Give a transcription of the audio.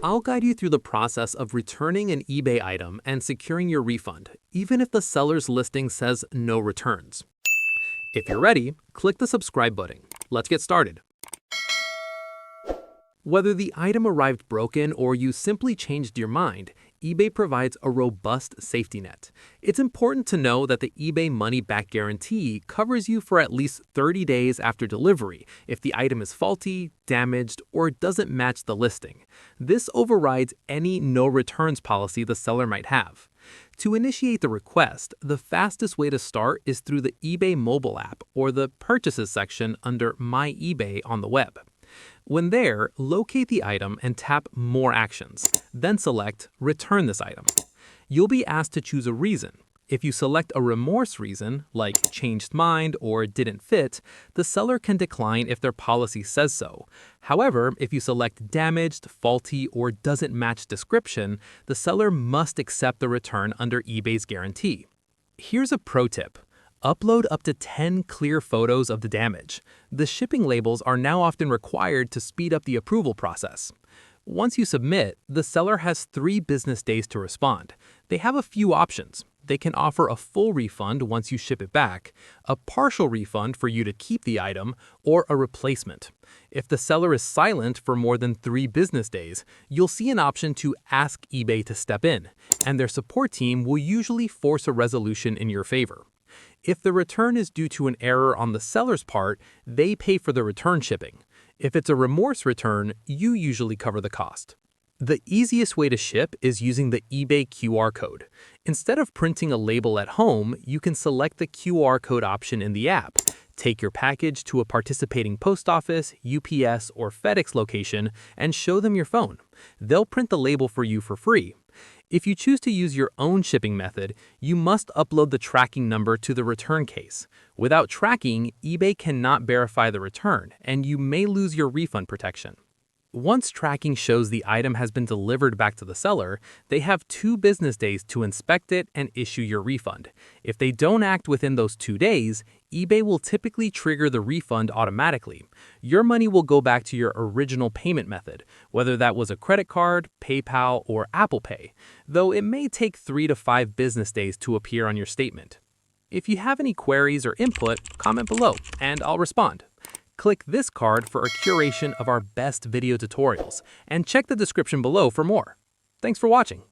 I'll guide you through the process of returning an eBay item and securing your refund, even if the seller's listing says no returns. If you're ready, click the subscribe button. Let's get started. Whether the item arrived broken or you simply changed your mind, eBay provides a robust safety net. It's important to know that the eBay money-back guarantee covers you for at least 30 days after delivery if the item is faulty, damaged, or doesn't match the listing. This overrides any no returns policy the seller might have. To initiate the request, the fastest way to start is through the eBay mobile app or the Purchases section under My eBay on the web. When there, locate the item and tap More Actions, then select Return this item. You'll be asked to choose a reason. If you select a remorse reason, like changed mind or didn't fit, the seller can decline if their policy says so. However, if you select damaged, faulty, or doesn't match description, the seller must accept the return under eBay's guarantee. Here's a pro tip. Upload up to 10 clear photos of the damage. The shipping labels are now often required to speed up the approval process. Once you submit, the seller has 3 business days to respond. They have a few options. They can offer a full refund once you ship it back, a partial refund for you to keep the item, or a replacement. If the seller is silent for more than 3 business days, you'll see an option to ask eBay to step in, and their support team will usually force a resolution in your favor. If the return is due to an error on the seller's part, they pay for the return shipping. If it's a remorse return, you usually cover the cost. The easiest way to ship is using the eBay QR code. Instead of printing a label at home, you can select the QR code option in the app. Take your package to a participating post office, UPS, or FedEx location and show them your phone. They'll print the label for you for free. If you choose to use your own shipping method, you must upload the tracking number to the return case. Without tracking, eBay cannot verify the return, and you may lose your refund protection. Once tracking shows the item has been delivered back to the seller, they have 2 business days to inspect it and issue your refund. If they don't act within those 2 days, eBay will typically trigger the refund automatically. Your money will go back to your original payment method, whether that was a credit card, PayPal, or Apple Pay, though it may take 3 to 5 business days to appear on your statement. If you have any queries or input, comment below, and I'll respond. Click this card for a curation of our best video tutorials, and check the description below for more. Thanks for watching.